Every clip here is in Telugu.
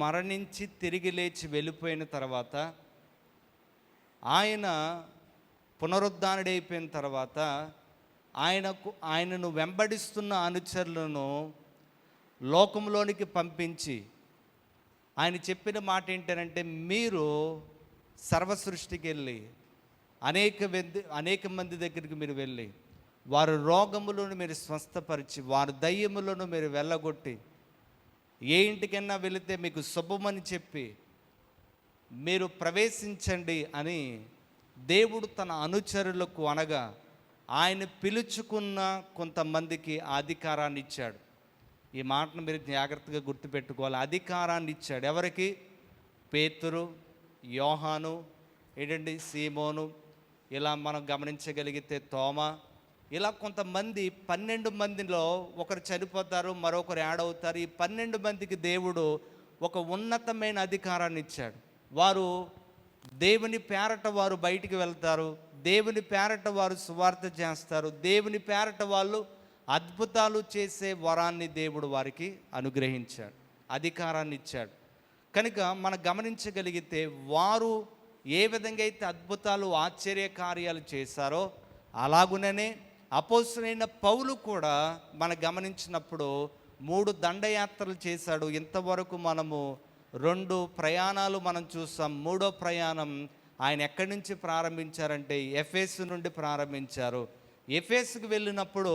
మరణించి తిరిగి లేచి వెళ్ళిపోయిన తర్వాత, ఆయన పునరుద్ధానుడైపోయిన తర్వాత ఆయనను వెంబడిస్తున్న అనుచరులను లోకంలోనికి పంపించి ఆయన చెప్పిన మాట ఏంటంటే, మీరు సర్వ సృష్టికి వెళ్ళి అనేక మంది దగ్గరికి మీరు వెళ్ళి వారి రోగములను మీరు స్వస్థపరిచి వారి దయ్యములను మీరు వెళ్ళగొట్టి ఏ ఇంటికైనా వెళితే మీకు శుభమని చెప్పి మీరు ప్రవేశించండి అని దేవుడు తన అనుచరులకు అనగా ఆయన పిలుచుకున్న కొంతమందికి ఆ అధికారాన్ని ఇచ్చాడు. ఈ మాటను మీరు జాగ్రత్తగా గుర్తుపెట్టుకోవాలి. అధికారాన్ని ఇచ్చాడు. ఎవరికి? పేతురు, యోహాను, ఏంటండి సీమోను, ఇలా మనం గమనించగలిగితే తోమా, ఇలా కొంతమంది 12 మందిలో ఒకరు చనిపోతారు, మరొకరు యాడ్ అవుతారు. ఈ 12 మందికి దేవుడు ఒక ఉన్నతమైన అధికారాన్ని ఇచ్చాడు. వారు దేవుని పేరట వారు బయటికి వెళ్తారు, దేవుని పేరట వారు సువార్త చేస్తారు, దేవుని పేరట వాళ్ళు అద్భుతాలు చేసే వరాన్ని దేవుడు వారికి అనుగ్రహించాడు, అధికారాన్ని ఇచ్చాడు. కనుక మనం గమనించగలిగితే వారు ఏ విధంగా అయితే అద్భుతాలు ఆశ్చర్య కార్యాలు చేశారో అలాగుననే అపోస్తలుడైన పౌలు కూడా మనం గమనించినప్పుడు 3 దండయాత్రలు చేశాడు. ఇంతవరకు మనము 2 ప్రయాణాలు మనం చూసాం. 3వ ప్రయాణం ఆయన ఎక్కడి నుంచి ప్రారంభించారంటే ఎఫెసు నుండి ప్రారంభించారు. ఎఫెసుకు వెళ్ళినప్పుడు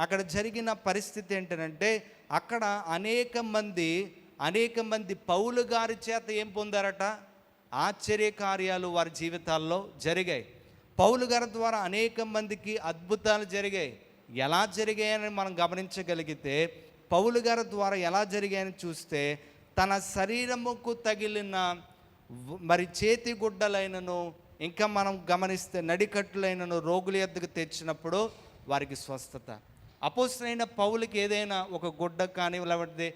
అక్కడ జరిగిన పరిస్థితి ఏంటంటే, అక్కడ అనేక మంది పౌలు గారి చేత ఏం పొందారట? ఆశ్చర్య కార్యాలు వారి జీవితాల్లో జరిగాయి. పౌలు గారి ద్వారా అనేక మందికి అద్భుతాలు జరిగాయి. ఎలా జరిగాయని మనం గమనించగలిగితే, పౌలు గారి ద్వారా ఎలా జరిగాయని చూస్తే, తన శరీరముకు తగిలిన మరి చేతి గుడ్డలైనను, ఇంకా మనం గమనిస్తే నడికట్టులైనను రోగుల యొద్దకు తెచ్చినప్పుడు వారికి స్వస్థత. అపోస్తలుడైన పౌలుకి ఏదైనా ఒక గుడ్డ కానీ లేకపోతే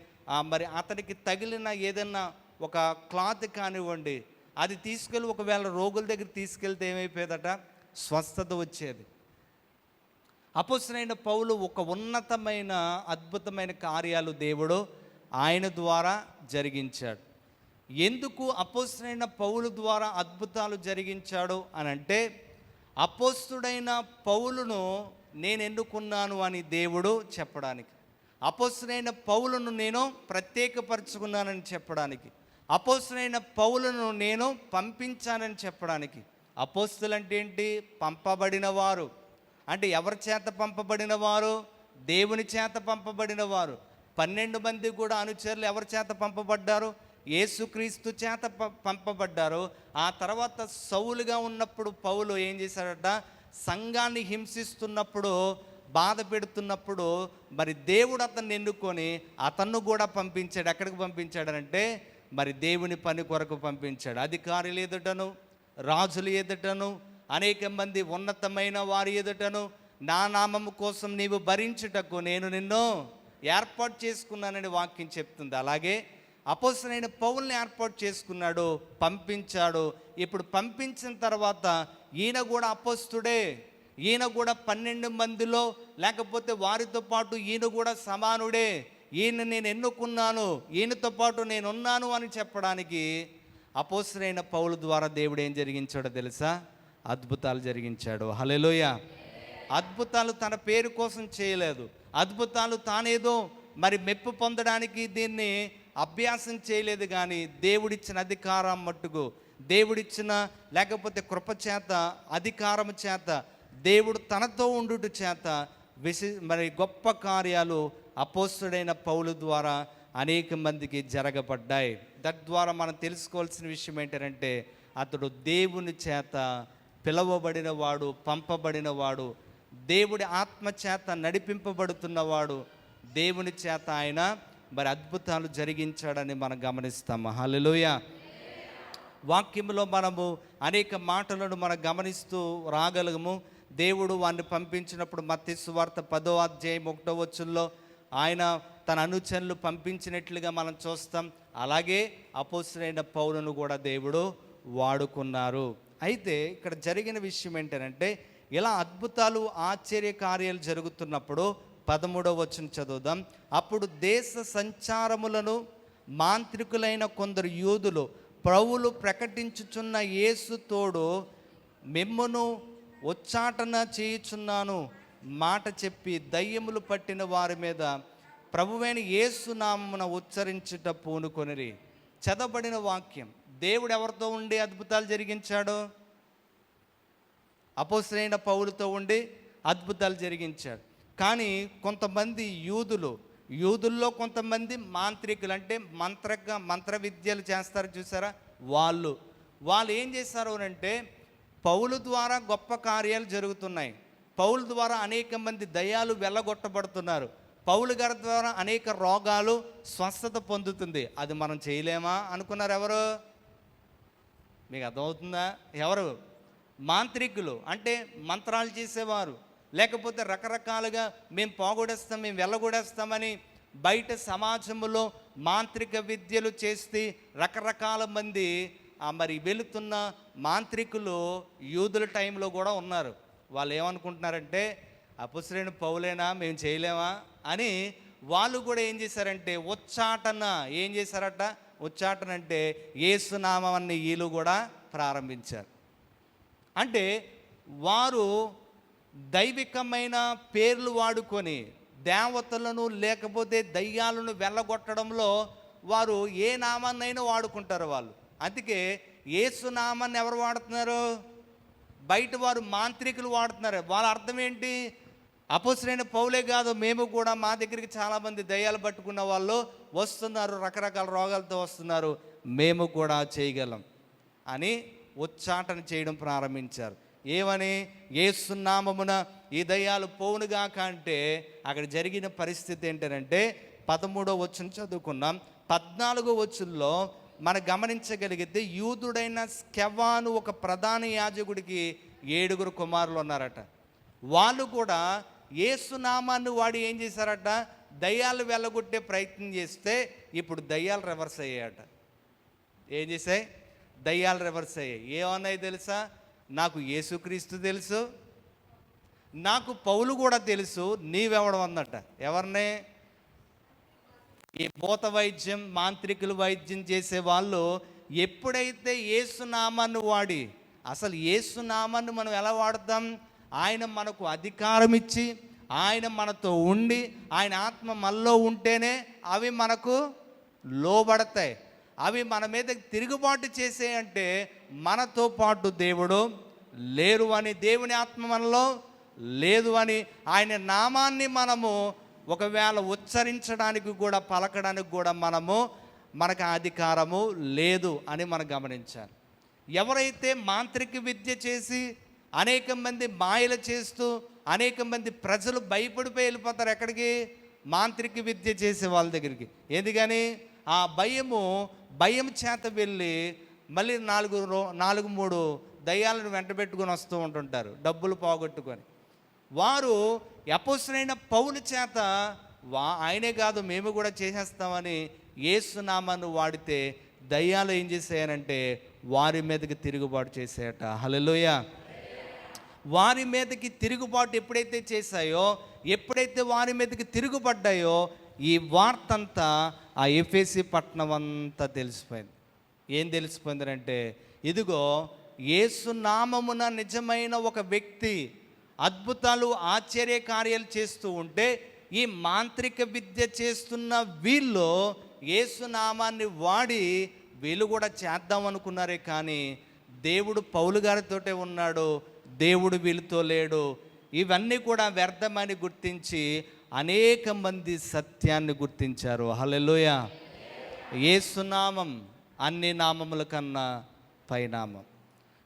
మరి అతనికి తగిలిన ఏదైనా ఒక క్లాత్ కానివ్వండి, అది తీసుకెళ్ళి ఒకవేళ రోగుల దగ్గర తీసుకెళ్తే ఏమైపోయేదట? స్వస్థత వచ్చేది. అపోస్తలుడైన పౌలు ఒక ఉన్నతమైన అద్భుతమైన కార్యాలు దేవుడు ఆయన ద్వారా జరిగించాడు. ఎందుకు అపోస్తలుడైన పౌలు ద్వారా అద్భుతాలు జరిగించాడు అని అంటే, అపోస్తలుడైన పౌలును నేను ఎన్నుకున్నాను అని దేవుడు చెప్పడానికి, అపోస్తలుడైన పౌలును నేను ప్రత్యేకపరచుకున్నానని చెప్పడానికి, అపోస్తలుడైన పౌలును నేను పంపించానని చెప్పడానికి. అపోస్తలు అంటే ఏంటి? పంపబడిన వారు. అంటే ఎవరి చేత పంపబడిన వారు? దేవుని చేత పంపబడిన వారు. 12 మంది కూడా అనుచరులు ఎవరి చేత పంపబడ్డారు? యేసుక్రీస్తు చేత పంపబడ్డారు. ఆ తర్వాత సౌలుగా ఉన్నప్పుడు పౌలు ఏం చేశాడట? సంఘాన్ని హింసిస్తున్నప్పుడు, బాధ పెడుతున్నప్పుడు మరి దేవుడు అతన్ని ఎన్నుకొని అతన్ని కూడా పంపించాడు. ఎక్కడికి పంపించాడనంటే మరి దేవుని పని కొరకు పంపించాడు. అధికారులు ఎదుటను, రాజులు ఎదుటను, అనేక మంది ఉన్నతమైన వారి ఎదుటను నా నామము కోసం నీవు భరించుటకు నేను నిన్ను ఏర్పాటు చేసుకున్నానని వాక్యం చెప్తుంది. అలాగే అపోస్తలుడైన పౌలుని ఏర్పాటు చేసుకున్నాడు, పంపించాడు. ఇప్పుడు పంపించిన తర్వాత ఈయన కూడా అపోస్తలుడే, ఈయన కూడా 12 మందిలో లేకపోతే వారితో పాటు ఈయన కూడా సమానుడే, ఈయన నేను ఎన్నుకున్నాను, ఈయనతో పాటు నేను ఉన్నాను అని చెప్పడానికి అపోస్తలుడైన పౌలు ద్వారా దేవుడు ఏం జరిగించాడో తెలుసా? అద్భుతాలు జరిగించాడు. హల్లెలూయా. అద్భుతాలు తన పేరు కోసం చేయలేదు. అద్భుతాలు తానేదో మరి మెప్పు పొందడానికి దీన్ని అభ్యాసం చేయలేదు. కానీ దేవుడిచ్చిన అధికారం మట్టుకు, దేవుడిచ్చిన లేకపోతే కృప చేత, అధికారం చేత, దేవుడు తనతో ఉండుట చేత మరి గొప్ప కార్యాలు అపోస్తలుడైన పౌలు ద్వారా అనేక మందికి జరగబడ్డాయి. తద్వారా మనం తెలుసుకోవాల్సిన విషయం ఏంటంటే, అతడు దేవుని చేత పిలవబడినవాడు, పంపబడినవాడు, దేవుడి ఆత్మ చేత నడిపింపబడుతున్నవాడు, దేవుని చేత ఆయన మరి అద్భుతాలు జరిగించాడని మనం గమనిస్తాము. హల్లెలూయా. వాక్యంలో మనము అనేక మాటలను మనం గమనిస్తూ రాగలము. దేవుడు వారిని పంపించినప్పుడు మత్తయి సువార్త 10వ అధ్యాయం 1వ వచనంలో ఆయన తన అనుచరులు పంపించినట్లుగా మనం చూస్తాం. అలాగే అపోస్తలుడైన పౌలును కూడా దేవుడు వాడుకున్నారు. అయితే ఇక్కడ జరిగిన విషయం ఏంటంటే, ఇలా అద్భుతాలు ఆశ్చర్య కార్యాలు జరుగుతున్నప్పుడు 13వ వచనం చదువుదాం. అప్పుడు దేశ సంచారములను మాంత్రికులైన కొందరు యూదులు ప్రభువులు ప్రకటించుచున్న యేసు తోడు మిమ్మును ఉచ్చాటన చేయుచున్నాను మాట చెప్పి దయ్యములు పట్టిన వారి మీద ప్రభువైన యేసు నామమున ఉచ్చరించుట పూనుకొనిరి. చదవబడిన వాక్యం. దేవుడు ఎవరితో ఉండి అద్భుతాలు జరిగించాడు? అపోస్తలుడైన పౌలుతో ఉండి అద్భుతాలు జరిగించాడు. కానీ కొంతమంది యూదుల్లో కొంతమంది మాంత్రికులు, అంటే మంత్ర విద్యలు చేస్తారు చూసారా, వాళ్ళు ఏం చేశారు అంటే పౌలు ద్వారా గొప్ప కార్యాలు జరుగుతున్నాయి, పౌలు ద్వారా అనేక మంది దయ్యాలు వెళ్ళగొట్టబడుతున్నారు, పౌలు గారి ద్వారా అనేక రోగాలు స్వస్థత పొందుతుంది. అది మనం చేయలేమా అనుకున్నారు. ఎవరు? మీకు అర్థమవుతుందా? ఎవరు? మాంత్రికులు, అంటే మంత్రాలు చేసేవారు, లేకపోతే రకరకాలుగా మేము పోగొడేస్తాం, మేము వెళ్ళగొడేస్తామని బయట సమాజంలో మాంత్రిక విద్యలు చేస్తే రకరకాల మంది మరి వెళుతున్న మాంత్రికులు యూదుల టైంలో కూడా ఉన్నారు. వాళ్ళు ఏమనుకుంటున్నారంటే అపొస్తలుడైన పౌలేనా, మేము చేయలేమా అని వాళ్ళు కూడా ఏం చేశారంటే ఏం చేశారట? ఉచ్చాటన అంటే యేసునామాన్ని వీళ్ళు కూడా ప్రారంభించారు. అంటే వారు దైవికమైన పేర్లు వాడుకొని దేవతలను లేకపోతే దయ్యాలను వెళ్ళగొట్టడంలో వారు ఏ నామాన్నైనా వాడుకుంటారు వాళ్ళు. అందుకే యేసు నామాన్ని ఎవరు వాడుతున్నారు? బయట వారు మాంత్రికులు వాడుతున్నారు. వాళ్ళ అర్థం ఏంటి? అపొస్తలుడైన పౌలే కాదు, మేము కూడా, మా దగ్గరికి చాలామంది దయ్యాలు పట్టుకున్న వాళ్ళు వస్తున్నారు, రకరకాల రోగాలతో వస్తున్నారు, మేము కూడా చేయగలం అని ఉచ్చాటన చేయడం ప్రారంభించారు. ఏమని? యేసు నామమున ఈ దయ్యాలు పోవునుగాక అంటే అక్కడ జరిగిన పరిస్థితి ఏంటంటే 13వ వచనం చదువుకున్నాం. 14వ వచనంలో మనం గమనించగలిగితే యూదుడైన స్కెవాను ఒక ప్రధాన యాజకుడికి 7 కుమారులు ఉన్నారట. వాళ్ళు కూడా యేసునామాన్ని వాడి ఏం చేశారట? దయ్యాలు వెళ్ళగొట్టే ప్రయత్నం చేస్తే ఇప్పుడు దయ్యాలు రివర్స్ అయ్యాయట. ఏం చేశాయి? దయ్యాలు రివర్స్ అయ్యాయి. ఏమన్నాయి తెలుసా? నాకు యేసుక్రీస్తు తెలుసు, నాకు పౌలు కూడా తెలుసు, నీవెవడం అందట. ఎవరినే? ఈ భూత వైద్యం, మాంత్రికులు వైద్యం చేసే వాళ్ళు ఎప్పుడైతే యేసునామాన్ని వాడి, అసలు యేసునామాన్ని మనం ఎలా వాడతాం? ఆయన మనకు అధికారం ఇచ్చి, ఆయన మనతో ఉండి, ఆయన ఆత్మ మనలో ఉంటేనే అవి మనకు లోబడతాయి. అవి మన మీద తిరుగుబాటు చేసేయంటే మనతో పాటు దేవుడు లేరు అని, దేవుని ఆత్మ మనలో లేదు అని, ఆయన నామాన్ని మనము ఒకవేళ ఉచ్చరించడానికి కూడా పలకడానికి కూడా మనకు అధికారము లేదు అని మనం గమనించాలి. ఎవరైతే మాంత్రిక విద్య చేసి అనేక మంది మాయలు చేస్తూ అనేక మంది ప్రజలు భయపడిపోయి వెళ్ళిపోతారు. ఎక్కడికి? మాంత్రిక విద్య చేసే వాళ్ళ దగ్గరికి. ఎందుకని? ఆ భయం చేత వెళ్ళి మళ్ళీ 4-3 దయ్యాలను వెంట పెట్టుకొని వస్తూ ఉంటుంటారు, డబ్బులు పోగొట్టుకొని. వారు అపొస్తలుడైన పౌలు చేత ఆయనే కాదు మేము కూడా చేసేస్తామని యేసునామాన్ని వాడితే దయ్యాలు ఏం చేసాయనంటే వారి మీదకి తిరుగుబాటు చేసాయట. హల్లెలూయా. వారి మీదకి తిరుగుబాటు ఎప్పుడైతే చేశాయో, ఎప్పుడైతే వారి మీదకి తిరుగుబడ్డాయో, ఈ వార్త అంతా ఆ ఎఫెసీ పట్టణం అంతా తెలిసిపోయింది. ఏం తెలిసిపోయిందంటే, ఇదిగో యేసునామమున నిజమైన ఒక వ్యక్తి అద్భుతాలు ఆశ్చర్య కార్యాలు చేస్తూ ఉంటే, ఈ మాంత్రిక విద్య చేస్తున్న వీళ్ళు యేసునామాన్ని వాడి వీళ్ళు కూడా చేద్దాం అనుకున్నారే. కానీ దేవుడు పౌలు గారితోటే ఉన్నాడు, దేవుడు వీళ్ళతో లేడు. ఇవన్నీ కూడా వ్యర్థమని గుర్తించి అనేక మంది సత్యాన్ని గుర్తించారు. హల్లెలూయా. యేసునామం అన్ని నామముల కన్నా పైనామం.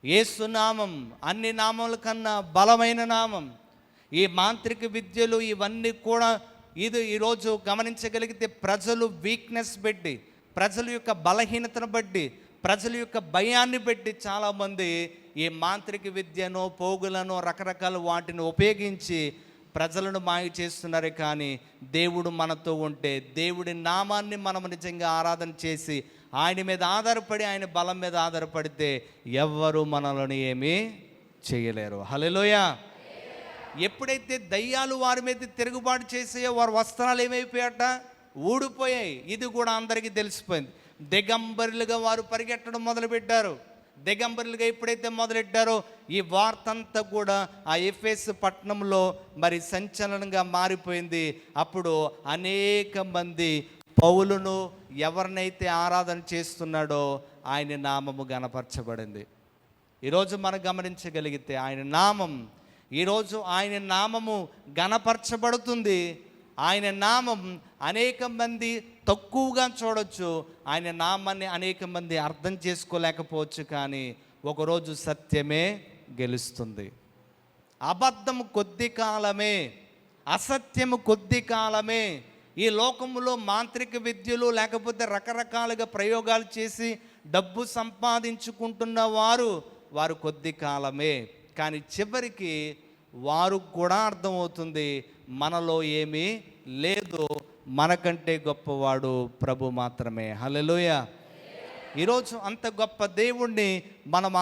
యేసునామం అన్ని నామముల కన్నా బలమైన నామం. ఈ మాంత్రిక విద్యలు ఇవన్నీ కూడా ఈరోజు గమనించగలిగితే ప్రజలు వీక్నెస్ బట్టి, ప్రజల యొక్క బలహీనతను బట్టి, ప్రజల యొక్క భయాన్ని బట్టి చాలామంది ఈ మాంత్రిక విద్యను, పోగులను, రకరకాల వాటిని ఉపయోగించి ప్రజలను మాయ చేస్తున్నారు. కానీ దేవుడు మనతో ఉంటే, దేవుడి నామాన్ని మనం నిజంగా ఆరాధన చేసి ఆయన మీద ఆధారపడి, ఆయన బలం మీద ఆధారపడితే ఎవ్వరూ మనల్ని ఏమీ చేయలేరు. హల్లెలూయా. ఎప్పుడైతే దయ్యాలు వారి మీద తిరుగుబాటు చేసాయో వారి వస్త్రాలు ఏమైపోయాట? ఊడిపోయాయి. ఇది కూడా అందరికీ తెలిసిపోయింది. దిగంబరులుగా వారు పరిగెట్టడం మొదలుపెట్టారు. దిగంబరులుగా ఎప్పుడైతే మొదలెట్టారో ఈ వార్త అంతా కూడా ఆ ఎఫెసు పట్టణంలో మరి సంచలనంగా మారిపోయింది. అప్పుడు అనేక మంది పౌలును ఎవరినైతే ఆరాధన చేస్తున్నాడో ఆయన నామము గణపరచబడింది. ఈరోజు మనం గమనించగలిగితే ఈరోజు ఆయన నామము గణపరచబడుతుంది. ఆయన నామం అనేక మంది తక్కువగా చూడొచ్చు, ఆయన నామాన్ని అనేక మంది అర్థం చేసుకోలేకపోవచ్చు. కానీ ఒకరోజు సత్యమే గెలుస్తుంది. అబద్ధము కొద్ది కాలమే, అసత్యము కొద్ది కాలమే. ఈ లోకములో మాంత్రిక విద్యలు లేకపోతే రకరకాలుగా ప్రయోగాలు చేసి డబ్బు సంపాదించుకుంటున్న వారు కొద్ది కాలమే. కానీ చివరికి వారు కూడా అర్థమవుతుంది, మనలో ఏమీ లేదు, మనకంటే గొప్పవాడు ప్రభు మాత్రమే. హల్లెలూయా. ఈరోజు అంత గొప్ప దేవుణ్ణి మనం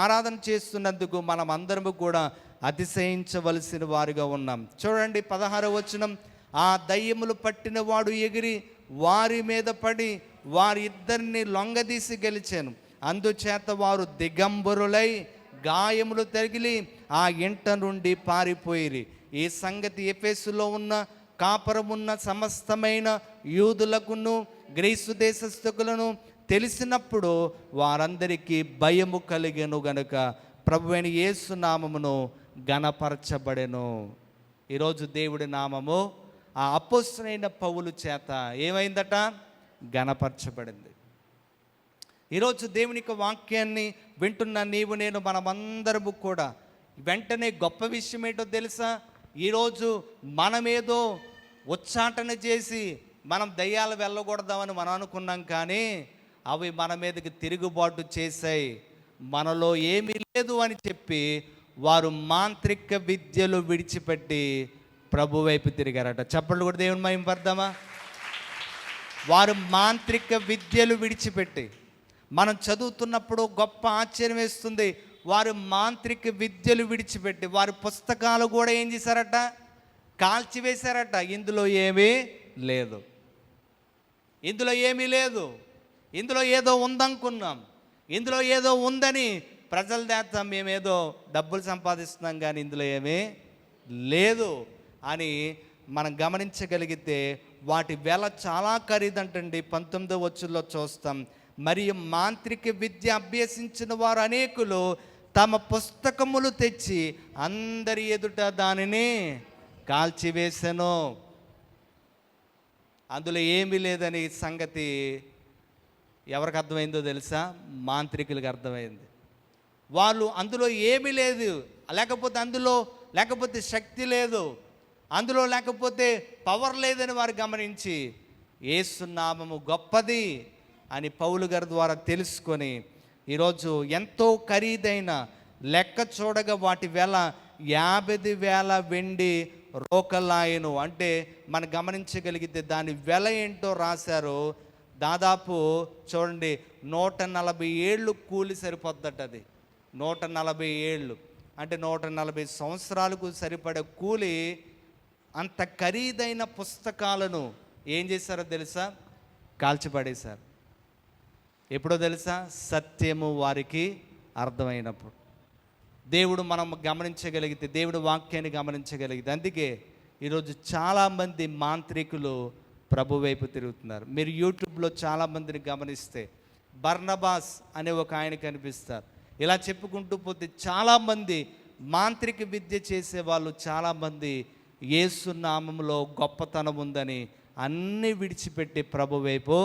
ఆరాధన చేస్తున్నందుకు మనం అందరము కూడా అతిశయించవలసిన వారిగా ఉన్నాం. చూడండి 16వ వచనం, ఆ దయ్యములు పట్టిన వాడు ఎగిరి వారి మీద పడి వారిద్దరిని లొంగదీసి గెలిచాను. అందుచేత వారు దిగంబరులై గాయములు తగిలి ఆ ఇంట నుండి పారిపోయిరి. ఈ సంగతి ఎఫెసులో ఉన్న కాపురమున్న సమస్తమైన యూదులకును గ్రీసు దేశస్థులను తెలిసినప్పుడు వారందరికీ భయము కలిగెను గనుక ప్రభువైన యేసు నామమును ఘనపరచబడెను. ఈరోజు దేవుడి నామము ఆ అపోస్తలుడైన పౌలు చేత ఏమైందట? ఘనపరచబడింది. ఈరోజు దేవుని యొక్క వాక్యాన్ని వింటున్న నీవు నేను మనమందరము కూడా వెంటనే గొప్ప విషయం ఏంటో తెలుసా? ఈరోజు మనమేదో ఉచ్చాటన చేసి మనం దయ్యాలు వెళ్ళకూడదామని మనం అనుకున్నాం, కానీ అవి మన మీదకి తిరుగుబాటు చేశాయి. మనలో ఏమీ లేదు అని చెప్పి వారు మాంత్రిక విద్యలు విడిచిపెట్టి ప్రభు వైపు తిరిగారట. చప్పట్లు కూడా దేవుని మహిమ పడదామా? వారు మాంత్రిక విద్యలు విడిచిపెట్టి, మనం చదువుతున్నప్పుడు గొప్ప ఆశ్చర్యం వేస్తుంది, వారు మాంత్రిక విద్యలు విడిచిపెట్టి వారి పుస్తకాలు కూడా ఏం చేశారట? కాల్చివేశారట. ఇందులో ఏమీ లేదు, ఇందులో ఏమీ లేదు, ఇందులో ఏదో ఉందనుకున్నాం, ఇందులో ఏదో ఉందని ప్రజల చేత మేమేదో డబ్బులు సంపాదిస్తున్నాం, కానీ ఇందులో ఏమీ లేదు అని మనం గమనించగలిగితే వాటి వెల చాలా ఖరీదంటండి. 19వ వచనంలో చూస్తాం, మరియు మాంత్రిక విద్య అభ్యసించిన వారు అనేకులు తమ పుస్తకములు తెచ్చి అందరి ఎదుట దానిని కాల్చివేసెను. అందులో ఏమీ లేదని సంగతి ఎవరికి అర్థమైందో తెలుసా? మాంత్రికులకు అర్థమైంది. వాళ్ళు అందులో ఏమీ లేదు, లేకపోతే శక్తి లేదు, అందులో లేకపోతే పవర్ లేదని వారు గమనించి యేసు నామము గొప్పది అని పౌలు గారి ద్వారా తెలుసుకొని ఈరోజు ఎంతో ఖరీదైన లెక్క చూడగా వాటి వెల 50,000 వెండి రోకలాయను. అంటే మనం గమనించగలిగితే దాని వెల ఏంటో రాశారు. దాదాపు చూడండి 140 ఏళ్ళు కూలి సరిపోద్దట. అది 140 ఏళ్ళు అంటే 140 సంవత్సరాలకు సరిపడే కూలి. అంత ఖరీదైన పుస్తకాలను ఏం చేశారో తెలుసా? కాల్చిపడేశారు. ఎప్పుడో తెలుసా? సత్యము వారికి అర్థమైనప్పుడు. దేవుడు మనం గమనించగలిగితే, దేవుడు వాక్యాన్ని గమనించగలిగితే. అందుకే ఈరోజు చాలామంది మాంత్రికులు ప్రభు వైపు తిరుగుతున్నారు. మీరు యూట్యూబ్లో చాలామందిని గమనిస్తే బర్నబాస్ అనే ఒక ఆయన కనిపిస్తారు. ఇలా చెప్పుకుంటూ పోతే చాలామంది మాంత్రిక విద్య చేసే వాళ్ళు చాలామంది యేసు నామములో గొప్పతనం ఉందని అన్నీ విడిచిపెట్టి ప్రభు వైపు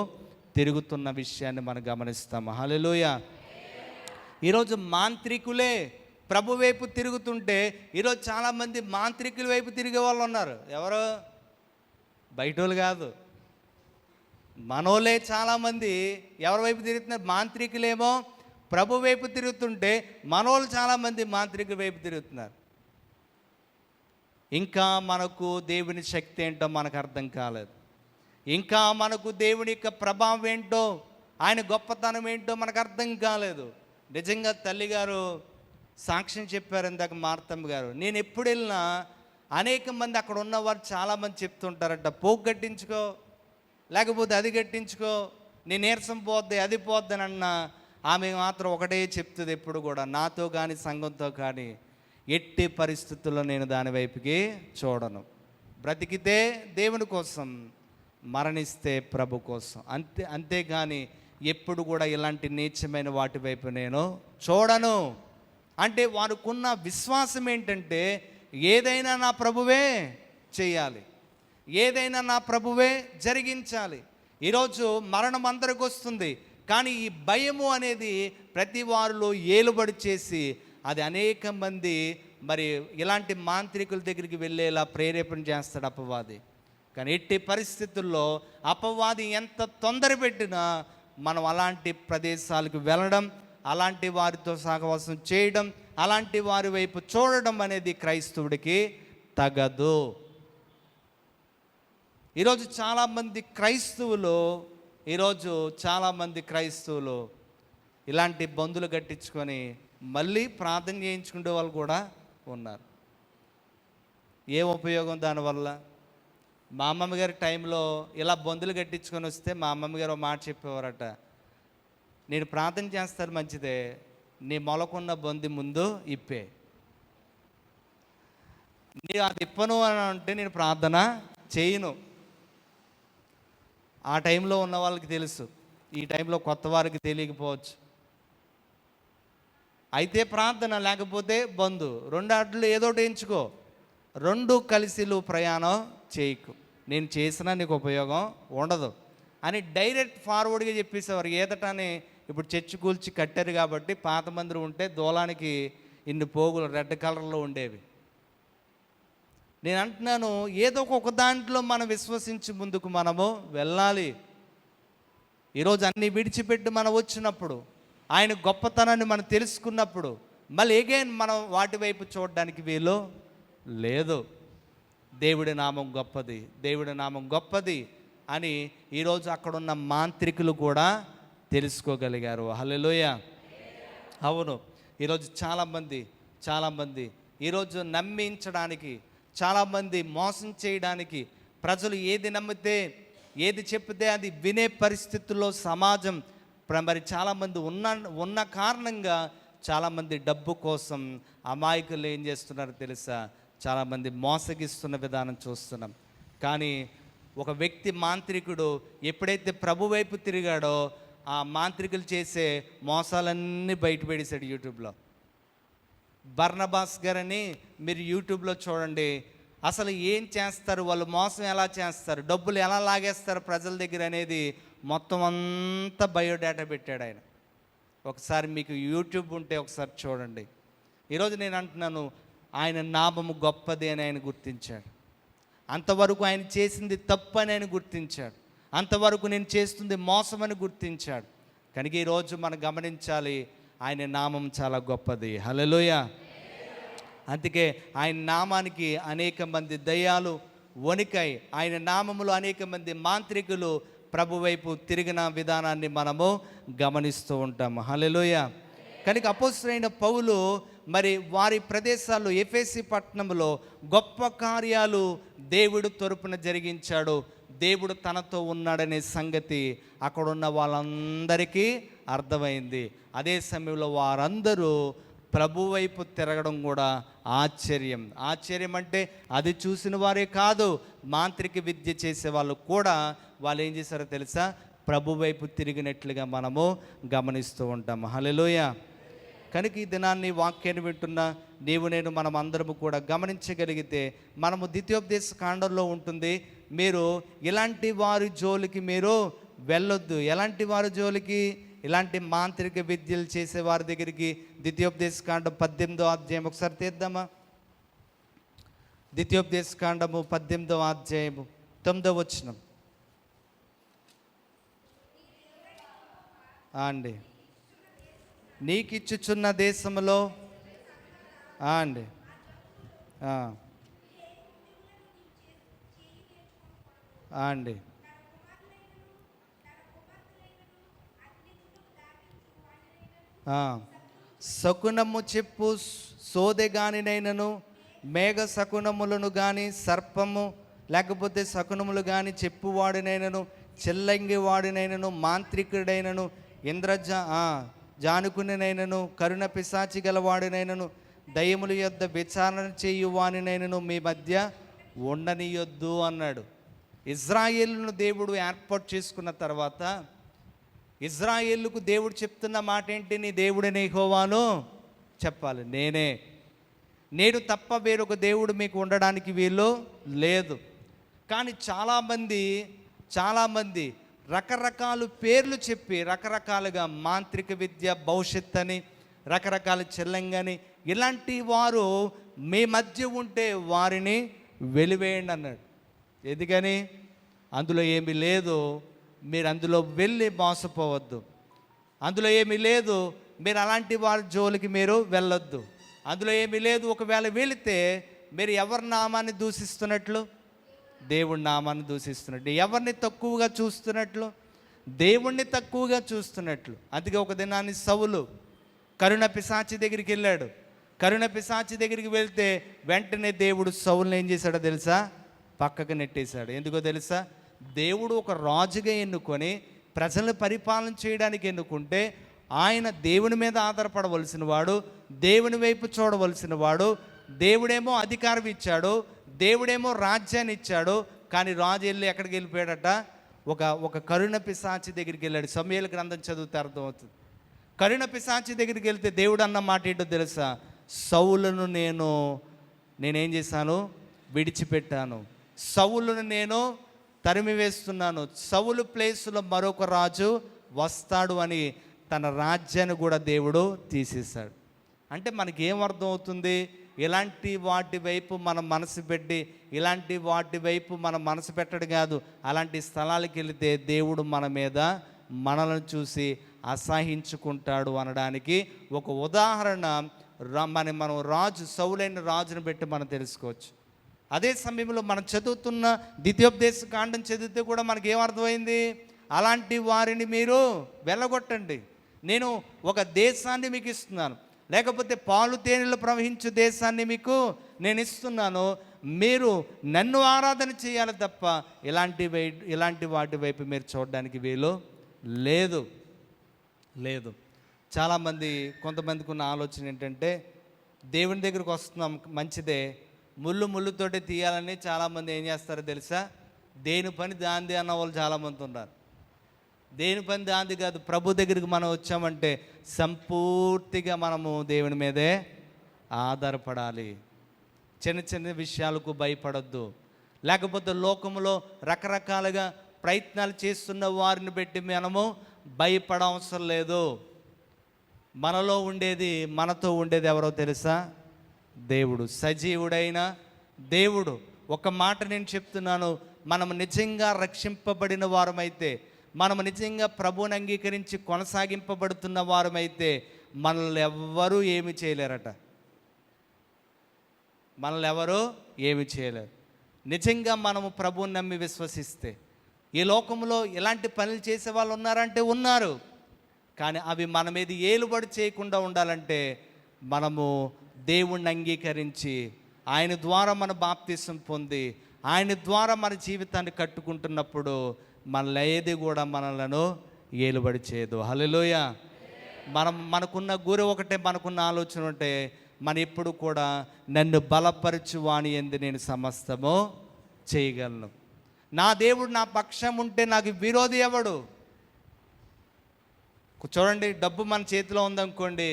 తిరుగుతున్న విషయాన్ని మనం గమనిస్తాము. హల్లెలూయా. ఈరోజు మాంత్రికులే ప్రభు వైపు తిరుగుతుంటే ఈరోజు చాలామంది మాంత్రికుల వైపు తిరిగే వాళ్ళు ఉన్నారు. ఎవరు? బయటోళ్ళు కాదు, మనోళ్ళే చాలామంది ఎవరి వైపు తిరుగుతున్నారు? మాంత్రికులేమో ప్రభు వైపు తిరుగుతుంటే మనోళ్ళు చాలామంది మాంత్రికుల వైపు తిరుగుతున్నారు. ఇంకా మనకు దేవుని శక్తి ఏంటో మనకు అర్థం కాలేదు. ఇంకా మనకు దేవుని యొక్క ప్రభావం ఏంటో, ఆయన గొప్పతనం ఏంటో మనకు అర్థం కాలేదు. నిజంగా తల్లిగారు సాక్ష్యం చెప్పారు ఇందాక, మార్తమ్మ గారు. నేను ఎప్పుడు వెళ్ళినా అనేక మంది అక్కడ ఉన్నవారు చాలామంది చెప్తుంటారట, పోగు కట్టించుకో, లేకపోతే అది కట్టించుకో, నీ నీరసం పోద్ది, అది పోద్దని అన్న ఆమె మాత్రం ఒకటే చెప్తుంది ఎప్పుడు కూడా, నాతో కానీ సంఘంతో కానీ ఎట్టి పరిస్థితుల్లో నేను దాని వైపుకి చూడను. బ్రతికితే దేవుని కోసం, మరణిస్తే ప్రభు కోసం, అంతేగాని ఎప్పుడు కూడా ఇలాంటి నీచమైన వాటి వైపు నేను చూడను. అంటే వారికున్న విశ్వాసం ఏంటంటే, ఏదైనా నా ప్రభువే చేయాలి, ఏదైనా నా ప్రభువే జరిగించాలి. ఈరోజు మరణం అందరికి వస్తుంది, కానీ ఈ భయము అనేది ప్రతి వారిలో ఏలుబడి చేసి అది అనేక మంది మరి ఇలాంటి మాంత్రికుల దగ్గరికి వెళ్ళేలా ప్రేరేపణ చేస్తాడు అపవాది. కానీ ఎట్టి పరిస్థితుల్లో అపవాది ఎంత తొందర పెట్టినా మనం అలాంటి ప్రదేశాలకు వెళ్ళడం, అలాంటి వారితో సహవాసం చేయడం, అలాంటి వారి వైపు చూడడం అనేది క్రైస్తవుడికి తగదు. ఈరోజు చాలామంది క్రైస్తవులు ఇలాంటి బందులు కట్టించుకొని మళ్ళీ ప్రార్థన చేయించుకునే వాళ్ళు కూడా ఉన్నారు. ఏం ఉపయోగం దానివల్ల? మా అమ్మమ్మ గారి టైంలో ఇలా బందులు కట్టించుకొని వస్తే మా అమ్మమ్మ గారు ఒక మాట చెప్పేవారట, నేను ప్రార్థన చేస్తాను మంచిదే, నీ మొలకున్న బొంది ముందు ఇప్పే, నేను అది ఇప్పను అని అంటే నేను ప్రార్థన చేయను. ఆ టైంలో ఉన్న వాళ్ళకి తెలుసు, ఈ టైంలో కొత్త వారికి తెలియకపోవచ్చు. అయితే ప్రార్థన, లేకపోతే బంధు, రెండు అడ్లు ఏదోటి ఎంచుకో, రెండు కలిసిలు ప్రయాణం చేయకు, నేను చేసినా నీకు ఉపయోగం ఉండదు అని డైరెక్ట్ ఫార్వర్డ్గా చెప్పేసేవారు. ఏదటని ఇప్పుడు చర్చి కూల్చి కట్టారు కాబట్టి పాత మందిరం ఉంటే దూలానికి ఇన్ని పోగులు రెడ్ కలర్లో ఉండేవి. నేను అంటున్నాను, ఏదో ఒక దాంట్లో మనం విశ్వసించి ముందుకు మనము వెళ్ళాలి. ఈరోజు అన్నీ విడిచిపెట్టి మనం వచ్చినప్పుడు, ఆయన గొప్పతనాన్ని మనం తెలుసుకున్నప్పుడు, మళ్ళీ ఎగైన్ మనం వాటి వైపు చూడడానికి వీలు లేదు. దేవుడి నామం గొప్పది అని ఈరోజు అక్కడున్న మాంత్రికులు కూడా తెలుసుకోగలిగారు. హల్లెలూయా. అవును, ఈరోజు చాలామంది ఈరోజు నమ్మించడానికి, చాలామంది మోసం చేయడానికి, ప్రజలు ఏది నమ్మితే ఏది చెప్తే అది వినే పరిస్థితుల్లో సమాజం మరి చాలామంది ఉన్న కారణంగా చాలామంది డబ్బు కోసం అమాయకులు ఏం చేస్తున్నారో తెలుసా, చాలామంది మోసగిస్తున్న విధానం చూస్తున్నాం. కానీ ఒక వ్యక్తి మాంత్రికుడు ఎప్పుడైతే ప్రభు వైపు తిరిగాడో ఆ మాంత్రికులు చేసే మోసాలన్నీ బయటపెడేశాడు యూట్యూబ్లో. బర్నబాస్ గారని మీరు యూట్యూబ్లో చూడండి, అసలు ఏం చేస్తారు వాళ్ళు, మోసం ఎలా చేస్తారు, డబ్బులు ఎలా లాగేస్తారు ప్రజల దగ్గర అనేది మొత్తం అంతా బయోడేటా పెట్టాడు ఆయన. ఒకసారి మీకు యూట్యూబ్ ఉంటే ఒకసారి చూడండి. ఈరోజు నేను అంటున్నాను, ఆయన నామము గొప్పది అని ఆయన గుర్తించాడు. అంతవరకు ఆయన చేసింది తప్పు అని ఆయన గుర్తించాడు. అంతవరకు నేను చేస్తుంది మోసం అని గుర్తించాడు. కనుక ఈరోజు మనం గమనించాలి, ఆయన నామం చాలా గొప్పది. హల్లెలూయా. అందుకే ఆయన నామానికి అనేక మంది దయ్యాలు వణికాయి, ఆయన నామములో అనేక మంది మాంత్రికులు ప్రభు వైపు తిరిగిన విధానాన్ని మనము గమనిస్తూ ఉంటాము. హల్లెలూయా. కనుక అపోస్తలుడైన పౌలు మరి వారి ప్రదేశాల్లో ఎఫెసీ పట్టణంలో గొప్ప కార్యాలు దేవుడు తరపున జరిగించాడు. దేవుడు తనతో ఉన్నాడనే సంగతి అక్కడున్న వాళ్ళందరికీ అర్థమైంది. అదే సమయంలో వారందరూ ప్రభు వైపు తిరగడం కూడా ఆశ్చర్యం అంటే అది చూసిన వారే కాదు, మాంత్రిక విద్య చేసే వాళ్ళు కూడా వాళ్ళు ఏం చేశారో తెలుసా, ప్రభు వైపు తిరిగినట్లుగా మనము గమనిస్తూ ఉంటాము. హల్లెలూయా. కనుక ఈ దినాన్ని వాక్యాన్ని వింటున్న నీవు నేను మనం అందరము కూడా గమనించగలిగితే మనము ద్వితీయోపదేశ కాండంలో ఉంటుంది, మీరు ఇలాంటి వారి జోలికి మీరు వెళ్ళొద్దు. ఎలాంటి వారి జోలికి? ఇలాంటి మాంత్రిక విద్యలు చేసే వారి దగ్గరికి. ద్వితీయోపదేశ కాండం 18వ అధ్యాయం ఒకసారి తీద్దామా? ద్వితీయోపదేశ కాండము 18వ అధ్యాయము 9వ వచనం అండి. నీకిచ్చుచున్న దేశంలో అండి అండి శకునము చెప్పు సోదెగానినైనను మేఘ శకునములను కానీ, సర్పము లేకపోతే శకునములు కానీ చెప్పువాడినైనను, చెల్లంగి వాడినైనను, మాంత్రికుడైనను, జానుకునినైనను, కరుణ పిశాచి గలవాడినైనను, దయ్యముల యొద్ద విచారణ చేయువానినైనను మీ మధ్య ఉండనియొద్దు అన్నాడు. ఇజ్రాయేలును దేవుడు ఏర్పాటు చేసుకున్న తర్వాత ఇజ్రాయేలుకు దేవుడు చెప్తున్న మాట ఏంటి? నీ దేవుడిని యెహోవాను చెప్పాలి. నేను తప్ప వేరొక దేవుడు మీకు ఉండడానికి వీలు లేదు. కానీ చాలామంది రకరకాల పేర్లు చెప్పి రకరకాలుగా మాంత్రిక విద్య, భవిష్యత్ అని, రకరకాల చెల్లంగని, ఇలాంటి వారు మీ మధ్య ఉంటే వారిని వెలివేయండి అన్నాడు. ఎందుకని? అందులో ఏమీ లేదు, మీరు అందులో వెళ్ళి మోసపోవద్దు. అందులో ఏమీ లేదు, మీరు అలాంటి వారి జోలికి మీరు వెళ్ళొద్దు. అందులో ఏమీ లేదు. ఒకవేళ వెళితే మీరు ఎవరి నామాన్ని దూషిస్తున్నట్లు? దేవుడి నామాన్ని దూషిస్తున్నట్లు. ఎవరిని తక్కువగా చూస్తున్నట్లు? దేవుణ్ణి తక్కువగా చూస్తున్నట్లు. అందుకే ఒక దినాన్ని సౌలు కరుణ పిశాచి దగ్గరికి వెళ్ళాడు. కరుణ పిశాచి దగ్గరికి వెళ్తే వెంటనే దేవుడు సౌలుని ఏం చేశాడో తెలుసా? పక్కకు నెట్టేశాడు. ఎందుకో తెలుసా? దేవుడు ఒక రాజుగా ఎన్నుకొని ప్రజలను పరిపాలన చేయడానికి ఎన్నుకుంటే ఆయన దేవుని మీద ఆధారపడవలసిన వాడు, దేవుని వైపు చూడవలసిన వాడు. దేవుడేమో అధికారం ఇచ్చాడు, దేవుడేమో రాజ్యాన్ని ఇచ్చాడు. కానీ రాజు వెళ్ళి ఎక్కడికి వెళ్ళిపోయాడట? ఒక కరుణ పిశాచి దగ్గరికి వెళ్ళాడు. సమూయేలు గ్రంథం చదివితే అర్థమవుతుంది. కరుణ పిశాచి దగ్గరికి వెళ్తే దేవుడు అన్న మాట ఏంటో తెలుసా? సౌలును నేనేం చేశాను? విడిచిపెట్టాను. సౌలును నేను తరిమి వేస్తున్నాను. సౌలు ప్లేసులో మరొక రాజు వస్తాడు అని తన రాజ్యాన్ని కూడా దేవుడు తీసేశాడు. అంటే మనకి ఏం అర్థం అవుతుంది? ఇలాంటి వాటి వైపు మనం మనసు పెట్టి, ఇలాంటి వాటి వైపు మనం మనసు పెట్టడం కాదు, అలాంటి స్థలాలకు వెళితే దేవుడు మనలను చూసి అసహించుకుంటాడు అనడానికి ఒక ఉదాహరణ మనం సౌలైన రాజును పెట్టి మనం తెలుసుకోవచ్చు. అదే సమయంలో మనం చదువుతున్న ద్వితీయోపదేశ కాండం చదివితే కూడా మనకి ఏమర్థమైంది? అలాంటి వారిని మీరు వెళ్ళగొట్టండి. నేను ఒక దేశాన్ని మీకు ఇస్తున్నాను, లేకపోతే పాలు తేనెలు ప్రవహించు దేశాన్ని మీకు నేను ఇస్తున్నాను. మీరు నన్ను ఆరాధన చేయాలి తప్ప ఇలాంటి వాటి వైపు మీరు చూడడానికి వీలు లేదు. కొంతమందికి ఉన్న ఆలోచన ఏంటంటే, దేవుని దగ్గరికి వస్తున్నాం మంచిదే, ముళ్ళుతోటి తీయాలని చాలామంది ఏం చేస్తారో తెలుసా? దేని పని దాంది అన్న వాళ్ళు చాలామంది ఉన్నారు. దేని పని దాంది కాదు. ప్రభు దగ్గరికి మనం వచ్చామంటే సంపూర్తిగా మనము దేవుని మీదే ఆధారపడాలి. చిన్న విషయాలకు భయపడొద్దు. లేకపోతే లోకంలో రకరకాలుగా ప్రయత్నాలు చేస్తున్న వారిని బట్టి మనము భయపడవసరం లేదు. మనతో ఉండేది ఎవరో తెలుసా? దేవుడు, సజీవుడైన దేవుడు. ఒక మాట నేను చెప్తున్నాను, మనం నిజంగా రక్షింపబడిన వారమైతే, మనం నిజంగా ప్రభువుని అంగీకరించి కొనసాగింపబడుతున్న వారమైతే మనల్ని ఎవ్వరూ ఏమి చేయలేరట. ఏమి చేయలేరు. నిజంగా మనము ప్రభువుని నమ్మి విశ్వసిస్తే. ఈ లోకంలో ఇలాంటి పనులు చేసే వాళ్ళు ఉన్నారంటే ఉన్నారు. కానీ అవి మన మీద ఏలుబడి చేయకుండా ఉండాలంటే మనము దేవుణ్ణి అంగీకరించి ఆయన ద్వారా మన బాప్తిసం పొంది ఆయన ద్వారా మన జీవితాన్ని కట్టుకుంటున్నప్పుడు ఏది కూడా మనలను ఏలుబడి చేయదు. హల్లెలూయా. మనకున్న గురి ఒకటే, మనకున్న ఆలోచన ఉంటే మనం ఎప్పుడు కూడా నన్ను బలపరచు వాని యందు నేను సమస్తము చేయగలను. నా దేవుడు నా పక్షం ఉంటే నాకు విరోధి ఎవడు? చూడండి, డబ్బు మన చేతిలో ఉందనుకోండి,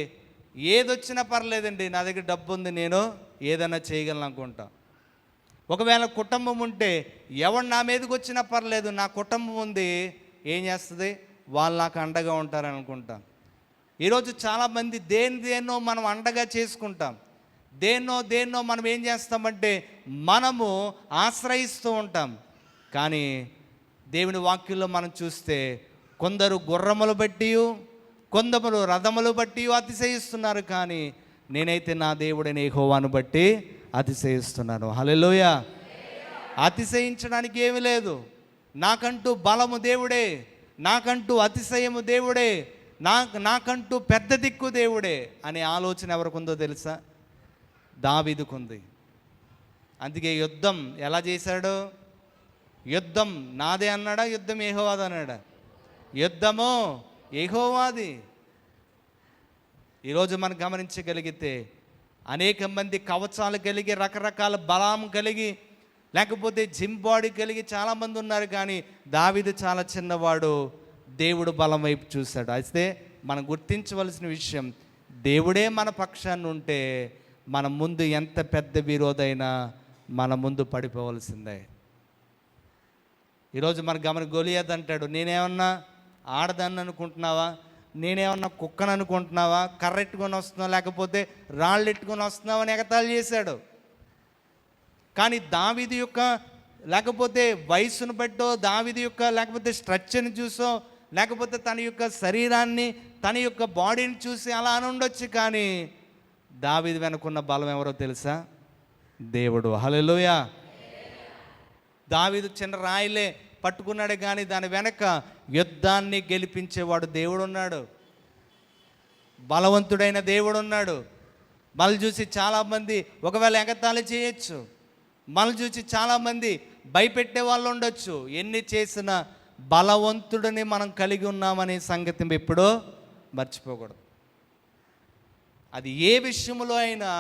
ఏదొచ్చినా పర్లేదండి, నా దగ్గర డబ్బు ఉంది, నేను ఏదైనా చేయగలను అనుకుంటా. ఒకవేళ కుటుంబం ఉంటే ఎవడు నా మీదకి వచ్చినా పర్లేదు, నా కుటుంబం ఉంది, ఏం చేస్తుంది? వాళ్ళు నాకు అండగా ఉంటారని అనుకుంటాం. ఈరోజు చాలామంది దేన్నో మనం అండగా చేసుకుంటాం. దేన్నో మనం ఏం చేస్తామంటే మనము ఆశ్రయిస్తూ ఉంటాం. కానీ దేవుని వాక్యంలో మనం చూస్తే కొందరు గుర్రములు బట్టి, కొందరు రథములు బట్టి అతిశయిస్తున్నారు. కానీ నేనైతే నా దేవుడైన యెహోవాను బట్టి అతిశయిస్తున్నాను. హల్లెలూయా. అతిశయించడానికి ఏమీ లేదు. నాకంటూ బలము దేవుడే, నాకంటూ అతిశయము దేవుడే, నాకంటూ పెద్ద దిక్కు దేవుడే అనే ఆలోచన ఎవరికి ఉందో తెలుసా? దావీదుకుంది. అందుకే యుద్ధం ఎలా చేశాడు? యుద్ధం నాదే అన్నాడా, యుద్ధం యెహోవాది అన్నాడా? యుద్ధము యెహోవాది. ఈరోజు మనం గమనించగలిగితే అనేక మంది కవచాలు కలిగి, రకరకాల బలం కలిగి, లేకపోతే జిమ్ బాడీ కలిగి చాలామంది ఉన్నారు. కానీ దావీదు చాలా చిన్నవాడు, దేవుడు బలం వైపు చూశాడు. అయితే మనం గుర్తించవలసిన విషయం, దేవుడే మన పక్షాన్ని ఉంటే మన ముందు ఎంత పెద్ద విరోధైనా మన ముందు పడిపోవలసిందే. ఈరోజు మన గొలియాతు అంటాడు, నేనేమన్నా ఆడదాన్ని అనుకుంటున్నావా, నేనేమన్నా కుక్కను అనుకుంటున్నావా, కర్రెట్టుకొని వస్తున్నావా, లేకపోతే రాళ్ళు ఎట్టుకొని వస్తున్నావా అని ఎగతాళి చేశాడు. కానీ దావీదు యొక్క లేకపోతే వయసును బట్టో, దావీదు యొక్క లేకపోతే స్ట్రక్చర్ని చూసో, లేకపోతే తన యొక్క శరీరాన్ని, తన యొక్క బాడీని చూసి అలా అని ఉండొచ్చు. కానీ దావీదు వెనుకున్న బలం ఎవరో తెలుసా? దేవుడు. హల్లెలూయా. దావీదు చిన్న రాయిలే పట్టుకున్నాడు, కానీ దాని వెనక యుద్ధాన్ని గెలిపించేవాడు దేవుడు ఉన్నాడు, బలవంతుడైన దేవుడు ఉన్నాడు. మనల్ని చూసి చాలామంది ఒకవేళ ఎగతాళి చేయొచ్చు, మనల్ని చూసి చాలామంది భయపెట్టే వాళ్ళు ఉండొచ్చు. ఎన్ని చేసినా బలవంతుడిని మనం కలిగి ఉన్నామనే సంగతి ఎప్పుడూ మర్చిపోకూడదు. అది ఏ విషయంలో అయినా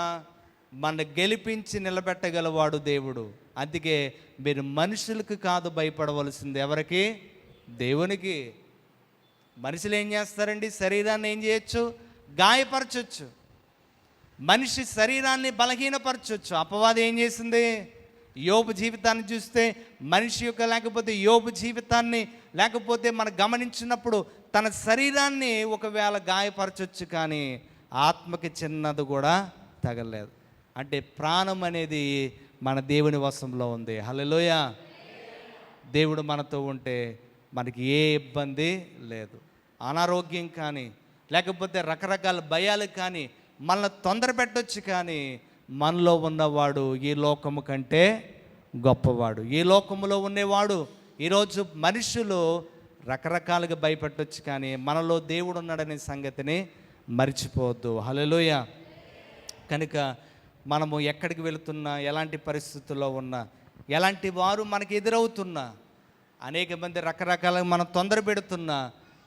మన గెలిపించి నిలబెట్టగలవాడు దేవుడు. అందుకే మీరు మనుషులకు కాదు భయపడవలసింది, ఎవరికి? దేవునికి. మనుషులు ఏం చేస్తారండి? శరీరాన్ని ఏం చేయొచ్చు? గాయపరచొచ్చు. మనిషి శరీరాన్ని బలహీనపరచొచ్చు. అపవాది ఏం చేసింది? యోబు జీవితాన్ని చూస్తే మనిషి యొక్క లేకపోతే యోబు జీవితాన్ని లేకపోతే మనం గమనించినప్పుడు తన శరీరాన్ని ఒకవేళ గాయపరచొచ్చు, కానీ ఆత్మకి చిన్నది కూడా తగలేదు. అంటే ప్రాణం అనేది మన దేవుని వశంలో ఉంది. హల్లెలూయా. దేవుడు మనతో ఉంటే మనకి ఏ ఇబ్బంది లేదు. అనారోగ్యం కానీ లేకపోతే రకరకాల భయాలు కానీ మనల్ని తొందర పెట్టొచ్చు, కానీ మనలో ఉన్నవాడు ఈ లోకము కంటే గొప్పవాడు. ఈ లోకములో ఉండేవాడు ఈరోజు మనుషులు రకరకాలుగా భయపెట్టొచ్చు, కానీ మనలో దేవుడు ఉన్నాడనే సంగతిని మర్చిపోవద్దు. హల్లెలూయా. కనుక మనము ఎక్కడికి వెళుతున్నా, ఎలాంటి పరిస్థితుల్లో ఉన్నా, ఎలాంటి వారు మనకి ఎదురవుతున్నా, అనేక మంది రకరకాలుగా మనం తొందర పెడుతున్నా,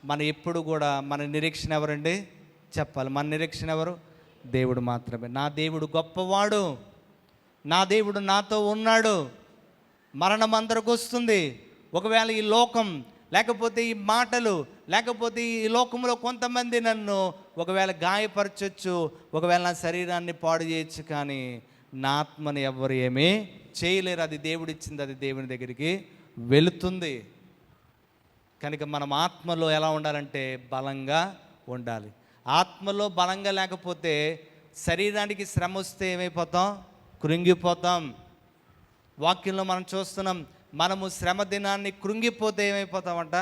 మన ఎప్పుడు కూడా మన నిరీక్షణ ఎవరండి? చెప్పాలి. మన నిరీక్షణ ఎవరు? దేవుడు మాత్రమే. నా దేవుడు గొప్పవాడు, నా దేవుడు నాతో ఉన్నాడు. మరణం అందరికి వస్తుంది. ఒకవేళ ఈ లోకం లేకపోతే ఈ మాటలు లేకపోతే ఈ లోకంలో కొంతమంది నన్ను ఒకవేళ గాయపరచొచ్చు, ఒకవేళ నా శరీరాన్ని పాడు చేయొచ్చు, కానీ నా ఆత్మని ఎవ్వరు ఏమీ చేయలేరు. అది దేవుడిచ్చింది, అది దేవుని దగ్గరికి వెళుతుంది. కనుక మనం ఆత్మలో ఎలా ఉండాలంటే బలంగా ఉండాలి. ఆత్మలో బలంగా లేకపోతే శరీరానికి శ్రమ వస్తే ఏమైపోతాం? కృంగిపోతాం. వాక్యంలో మనం చూస్తున్నాం, మనము శ్రమ దినాన్ని కృంగిపోతే ఏమైపోతామంట?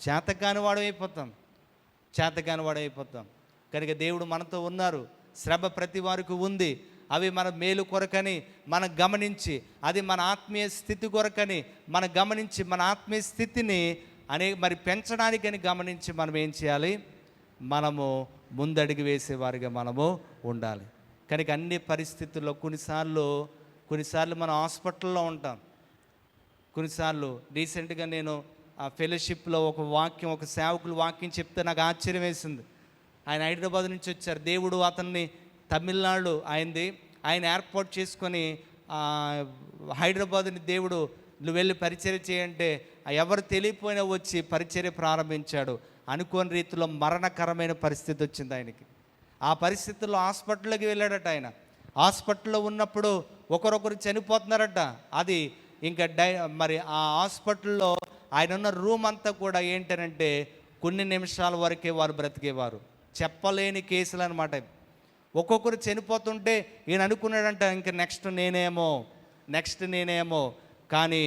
చేతకాని వాడు అయిపోతాం. కనుక దేవుడు మనతో ఉన్నారు. శ్రమ ప్రతి వారికి ఉంది. అవి మన మేలు కొరకని మనం గమనించి, అది మన ఆత్మీయ స్థితి కొరకని మనం గమనించి, మన ఆత్మీయ స్థితిని మరి పెంచడానికని గమనించి మనం ఏం చేయాలి? మనము ముందడుగు వేసేవారిగా మనము ఉండాలి. కనుక అన్ని పరిస్థితుల్లో కొన్నిసార్లు మనం హాస్పిటల్లో ఉంటాం. కొన్నిసార్లు రీసెంట్గా నేను ఆ ఫెలోషిప్లో ఒక సేవకులు వాక్యం చెప్తే నాకు ఆశ్చర్యం వేసింది. ఆయన హైదరాబాద్ నుంచి వచ్చారు. దేవుడు అతన్ని తమిళనాడు ఆయన ఏర్పాటు చేసుకొని హైదరాబాద్ని దేవుడు నువ్వు వెళ్ళి పరిచర్య చేయంటే ఎవరు తెలియపోయినా వచ్చి పరిచర్య ప్రారంభించాడు. అనుకోని రీతిలో మరణకరమైన పరిస్థితి వచ్చింది ఆయనకి. ఆ పరిస్థితుల్లో హాస్పిటల్లోకి వెళ్ళాడట. ఆయన హాస్పిటల్లో ఉన్నప్పుడు ఒకరొకరు చనిపోతున్నారట. అది ఇంకా మరి ఆ హాస్పిటల్లో ఆయన ఉన్న రూమ్ అంతా కూడా ఏంటనంటే కొన్ని నిమిషాల వరకే వారు బ్రతికేవారు. చెప్పలేని కేసులు అనమాట. ఒక్కొక్కరు చనిపోతుంటే ఈయన అనుకున్నాడంట, ఇంకా నెక్స్ట్ నేనేమో. కానీ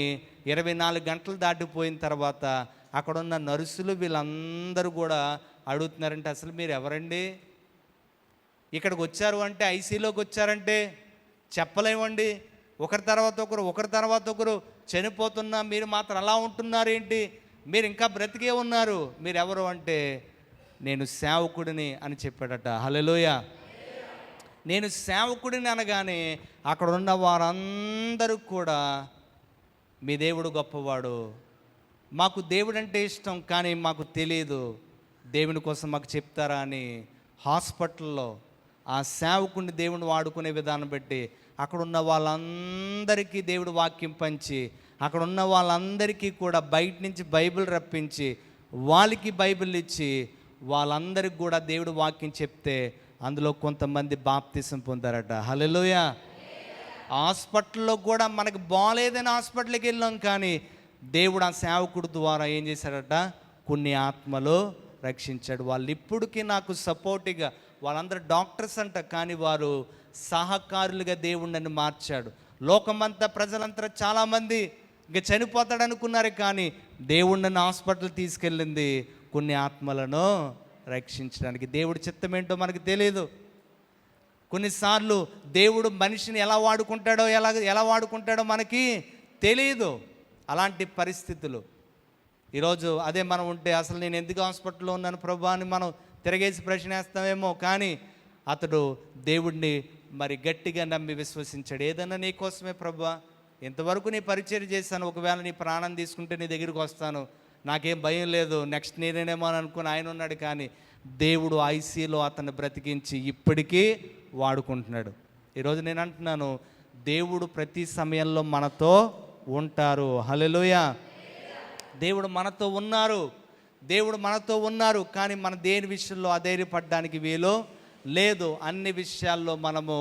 24 గంటలు దాటిపోయిన తర్వాత అక్కడున్న నర్సులు వీళ్ళందరూ కూడా అడుగుతున్నారంటే, అసలు మీరు ఎవరండి? ఇక్కడికి వచ్చారు అంటే, ఐసీలోకి వచ్చారంటే చెప్పలేమండి. ఒకరి తర్వాత ఒకరు చనిపోతున్నా మీరు మాత్రం అలా ఉంటున్నారు ఏంటి? మీరు ఇంకా బ్రతికే ఉన్నారు. మీరు ఎవరు అంటే, నేను సేవకుడిని అని చెప్పాడట. హల్లెలూయా. నేను సేవకుడిని అనగానే అక్కడ ఉన్న వారందరూ కూడా మీ దేవుడు గొప్పవాడు, మాకు దేవుడు అంటే ఇష్టం కానీ మాకు తెలియదు, దేవుని కోసం మాకు చెప్తారా అని హాస్పిటల్లో ఆ సేవకుడిని దేవుని వాడుకునే విధానం బట్టి అక్కడ ఉన్న వాళ్ళందరికీ దేవుడు వాక్యం పంచి, అక్కడ ఉన్న వాళ్ళందరికీ కూడా బయట నుంచి బైబిల్ రప్పించి వాళ్ళకి బైబిల్ ఇచ్చి వాళ్ళందరికీ కూడా దేవుడు వాక్యం చెప్తే అందులో కొంతమంది బాప్తిసం పొందారట. హల్లెలూయా. హాస్పిటల్లో కూడా మనకు బాగాలేదని హాస్పిటల్కి వెళ్ళాం, కానీ దేవుడు ఆ సేవకుడు ద్వారా ఏం చేశాడట, కొన్ని ఆత్మలు రక్షించాడు. వాళ్ళు ఇప్పటికీ నాకు సపోర్టివ్గా, వాళ్ళందరూ డాక్టర్స్ అంట, కానీ వారు సహకారులుగా దేవుడు నన్ను మార్చాడు. లోకమంతా ప్రజలంతా చాలామంది ఇంకా చనిపోతాడు అనుకున్నారు, కానీ దేవుడు నన్ను హాస్పిటల్ తీసుకెళ్ళింది కొన్ని ఆత్మలను రక్షించడానికి. దేవుడి చిత్తం ఏంటో మనకు తెలియదు. కొన్నిసార్లు దేవుడు మనిషిని ఎలా వాడుకుంటాడో మనకి తెలియదు. అలాంటి పరిస్థితులు ఈరోజు అదే మనం ఉంటే అసలు నేను ఎందుకు హాస్పిటల్లో ఉన్నాను ప్రభా అని మనం తిరగేసి ప్రశ్నేస్తామేమో, కానీ అతడు దేవుడిని మరి గట్టిగా నమ్మి విశ్వసించాడు. ఏదన్నా నీ కోసమే ప్రభా, ఇంతవరకు నీ పరిచయం చేశాను, ఒకవేళ నీ ప్రాణం తీసుకుంటే నీ దగ్గరికి వస్తాను, నాకేం భయం లేదు, నెక్స్ట్ నేనేమో అని అనుకుని ఆయన ఉన్నాడు. కానీ దేవుడు ఐసీలో అతన్ని బ్రతికించి ఇప్పటికీ వాడుకుంటున్నాడు. ఈరోజు నేను అంటున్నాను, దేవుడు ప్రతి సమయంలో మనతో ఉంటారు. హల్లెలూయా. దేవుడు మనతో ఉన్నారు, కానీ మన దేని విషయంలో అధైర్యపడడానికి వీలు లేదు. అన్ని విషయాల్లో మనము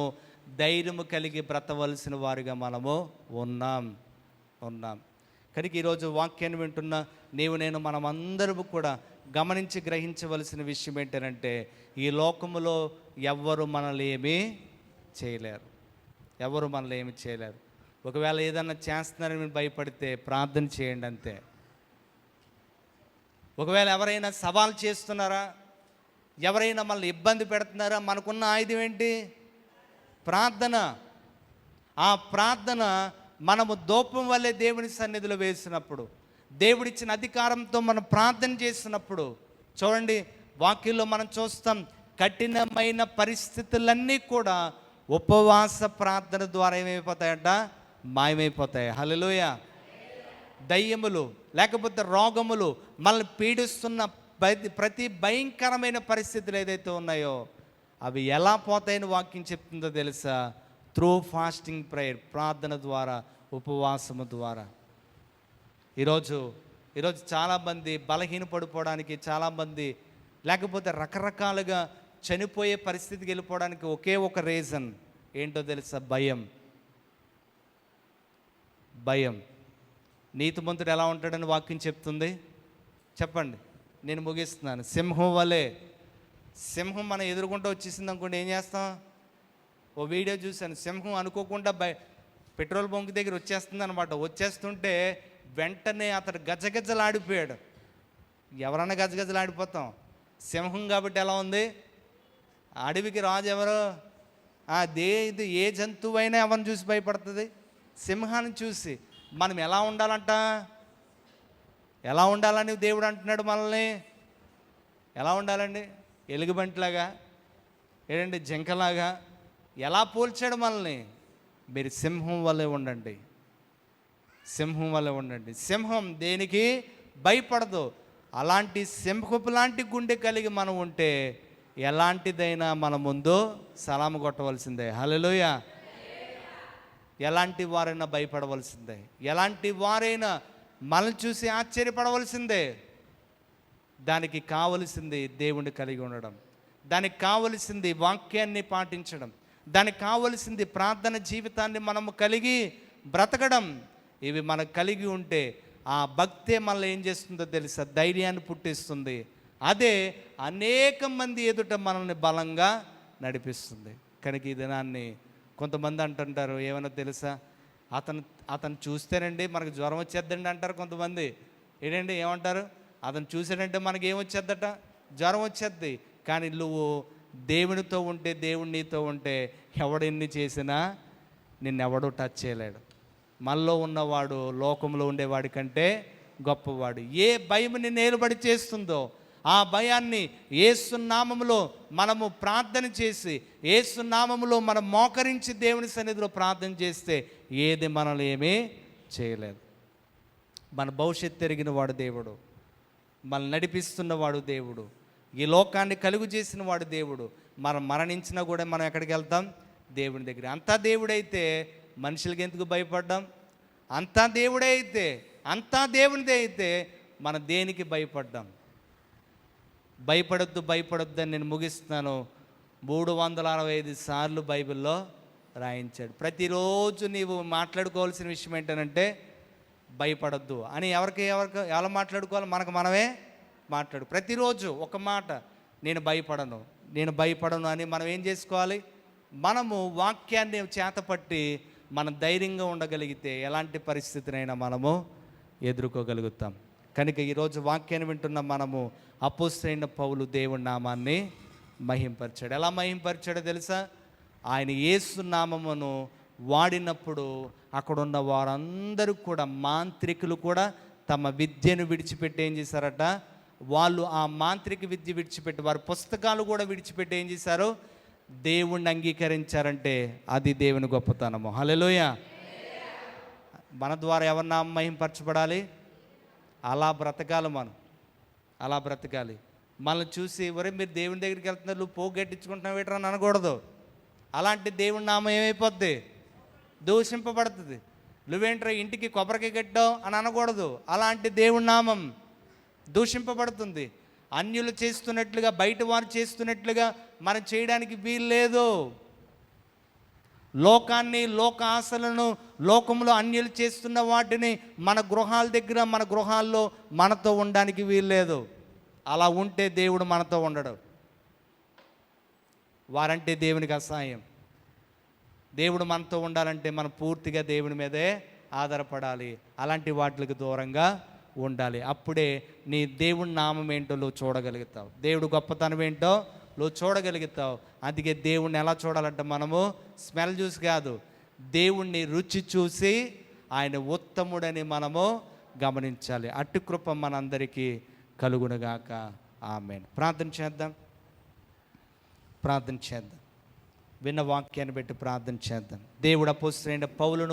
ధైర్యము కలిగి బ్రతవలసిన వారిగా మనము ఉన్నాం. కనుక ఈరోజు వాక్యాన్ని వింటున్న నేను మనమందరము కూడా గమనించి గ్రహించవలసిన విషయం ఏంటంటే, ఈ లోకములో ఎవ్వరు మనల్ని ఏమీ చేయలేరు. ఒకవేళ ఏదన్నా చేస్తున్నారని మీరు భయపడితే ప్రార్థన చేయండి అంతే. ఒకవేళ ఎవరైనా సవాల్ చేస్తున్నారా, ఎవరైనా మనల్ని ఇబ్బంది పెడుతున్నారా, మనకున్న ఆయుధం ఏంటి? ప్రార్థన. ఆ ప్రార్థన మనము ధూపం వల్లే దేవుని సన్నిధిలో వేసినప్పుడు, దేవుడిచ్చిన అధికారంతో మనం ప్రార్థన చేసినప్పుడు, చూడండి వాక్యంలో మనం చూస్తాం, కఠినమైన పరిస్థితులన్నీ కూడా ఉపవాస ప్రార్థన ద్వారా ఏమైపోతాయంట, మాయమైపోతాయి. హల్లెలూయా. దయ్యములు లేకపోతే రోగములు మనల్ని పీడిస్తున్న ప్రతి భయంకరమైన పరిస్థితులు ఏదైతే ఉన్నాయో అవి ఎలా పోతాయని వాక్యం చెప్తుందో తెలుసా? త్రూ ఫాస్టింగ్ ప్రేయర్, ప్రార్థన ద్వారా, ఉపవాసము ద్వారా. ఈరోజు చాలామంది బలహీనపడిపోవడానికి, చాలామంది లేకపోతే రకరకాలుగా చనిపోయే పరిస్థితికి వెళ్ళిపోవడానికి ఒకే ఒక రీజన్ ఏంటో తెలుసా? భయం. నీతిమంతుడు ఎలా ఉంటాడని వాక్యం చెప్తుంది? చెప్పండి, నేను ముగిస్తున్నాను. సింహం మనం ఎదురుకుంటూ వచ్చేసింది అనుకోండి, ఏం చేస్తాం? ఓ వీడియో చూశాను, సింహం అనుకోకుండా పెట్రోల్ బంక్ దగ్గర వచ్చేస్తుంది అనమాట. వచ్చేస్తుంటే వెంటనే అతడు గజగజలాడిపోయాడు. ఎవరన్నా గజగజలాడిపోతాం. సింహం కాబట్టి ఎలా ఉంది? అడవికి రాజు ఎవరు? ఇది ఏ జంతువు అయినా ఎవరిని చూసి భయపడుతుంది? సింహాన్ని చూసి. మనం ఎలా ఉండాలని దేవుడు అంటున్నాడు మనల్ని? ఎలా ఉండాలండి? ఎలుగుబంటిలాగా, ఏంటంటే జింకలాగా ఎలా పోల్చాడు మనల్ని? మీరు సింహం వల్లే ఉండండి. సింహం దేనికి భయపడదు. అలాంటి సింహపు లాంటి గుండె కలిగి మనం ఉంటే ఎలాంటిదైనా మన ముందు సలాము కొట్టవలసిందే. హల్లెలూయా. ఎలాంటి వారైనా భయపడవలసిందే, ఎలాంటి వారైనా మనల్ని చూసి ఆశ్చర్యపడవలసిందే. దానికి కావలసింది దేవుణ్ణి కలిగి ఉండడం, దానికి కావలసింది వాక్యాన్ని పాటించడం, దానికి కావలసింది ప్రార్థన జీవితాన్ని మనము కలిగి బ్రతకడం. ఇవి మనకు కలిగి ఉంటే ఆ భక్తే మనల్ని ఏం చేస్తుందో తెలుసా? ధైర్యాన్ని పుట్టిస్తుంది. అదే అనేక మంది ఎదుట మనల్ని బలంగా నడిపిస్తుంది. కనుక ఈ దినాన్ని కొంతమంది అంటుంటారు, ఏమైనా తెలుసా, అతను చూస్తేనండి మనకు జ్వరం వచ్చేద్దండి అంటారు కొంతమంది. ఏంటండి ఏమంటారు? అతను చూసాడంటే మనకి ఏమొచ్చేద్దట? జ్వరం వచ్చేద్ది. కానీ నువ్వు దేవునితో ఉంటే, దేవుడు నీతో ఉంటే ఎవడెన్ని చేసినా నిన్నెవడూ టచ్ చేయలేడు. మనలో ఉన్నవాడు లోకంలో ఉండేవాడి కంటే గొప్పవాడు. ఏ భయం నిన్ను ఏలుబడి చేస్తుందో ఆ భయాన్ని యేసు నామములో మనము ప్రార్థన చేసి, యేసు నామములో మనం మోకరించి దేవుని సన్నిధిలో ప్రార్థన చేస్తే ఏది మనల్ని ఏమీ చేయలేదు. మన భవిష్యత్తు ఎరిగిన వాడు దేవుడు, మనల్ని నడిపిస్తున్నవాడు దేవుడు, ఈ లోకాన్ని కలుగు చేసిన వాడు దేవుడు. మనం మరణించినా కూడా మనం ఎక్కడికి వెళ్తాం? దేవుని దగ్గర. అంతా దేవుడైతే మనుషులకి ఎందుకు భయపడ్డాం? అంతా దేవుడే అయితే, అంతా దేవునిదే అయితే మనం దేనికి భయపడ్డాం? భయపడొద్దు అని నేను ముగిస్తున్నాను. 365 సార్లు బైబిల్లో రాయించాడు. ప్రతిరోజు నీవు మాట్లాడుకోవాల్సిన విషయం ఏంటంటే భయపడొద్దు అని. ఎలా మాట్లాడుకోవాలి? మనకు మనమే ప్రతిరోజు ఒక మాట, నేను భయపడను అని మనం ఏం చేసుకోవాలి? మనము వాక్యాన్ని చేతపట్టి మనం ధైర్యంగా ఉండగలిగితే ఎలాంటి పరిస్థితినైనా మనము ఎదుర్కోగలుగుతాం. కనుక ఈరోజు వాక్యాన్ని వింటున్న మనము అపోస్తలుడైన పౌలు దేవుని నామాన్ని మహింపరిచాడు. ఎలా మహింపరిచాడో తెలుసా? ఆయన యేసు నామమును వాడినప్పుడు అక్కడున్న వారందరూ కూడా, మాంత్రికులు కూడా తమ విద్యను విడిచిపెట్టి ఏం చేశారట? వాళ్ళు ఆ మాంత్రిక విద్య విడిచిపెట్టి, వారి పుస్తకాలు కూడా విడిచిపెట్టి ఏం చేశారు? దేవుణ్ణి అంగీకరించారంటే అది దేవుని గొప్పతనము. హల్లెలూయా. మన ద్వారా ఎవరి నామం మహింపరచబడాలి? అలా బ్రతకాలి. అలా బ్రతకాలి. మనల్ని చూసి ఒరే మీరు దేవుని దగ్గరికి వెళ్తున్నారు, నువ్వు పోగొట్టించుకుంటున్నావు ఏంట్రా అని అనకూడదు. అలాంటి దేవుని నామం ఏమైపోద్ది? దూషింపబడుతుంది. నువ్వేంట్రా ఇంటికి కొబ్బరికాయ కట్టావు అని అనకూడదు. అలాంటి దేవుని నామం దూషింపబడుతుంది. అన్యులు చేస్తున్నట్లుగా, బయట వారు చేస్తున్నట్లుగా మనం చేయడానికి వీలు లేదు. లోకాన్ని, లోక ఆశలను, లోకంలో అన్యులు చేస్తున్న వాటిని మన గృహాల దగ్గర, మన గృహాల్లో మనతో ఉండడానికి వీలు లేదు. అలా ఉంటే దేవుడు మనతో ఉండడు. వారంటే దేవునికి అసహాయం. దేవుడు మనతో ఉండాలంటే మనం పూర్తిగా దేవుని మీదే ఆధారపడాలి. అలాంటి వాటికి దూరంగా ఉండాలి. అప్పుడే నీ దేవుని నామం ఏంటో నువ్వు చూడగలుగుతావు. దేవుడు గొప్పతనం ఏంటో నువ్వు చూడగలుగుతావు. అందుకే దేవుణ్ణి ఎలా చూడాలంటే మనము స్మెల్ చూసి కాదు, దేవుణ్ణి రుచి చూసి ఆయన ఉత్తముడని మనము గమనించాలి. అట్టి కృప మనందరికీ కలుగునుగాక. ఆమేన్. ప్రార్థన చేద్దాం. విన్న వాక్యాన్ని బట్టి ప్రార్థన చేద్దాం. దేవుడు అపోస్తలుడైన పౌలును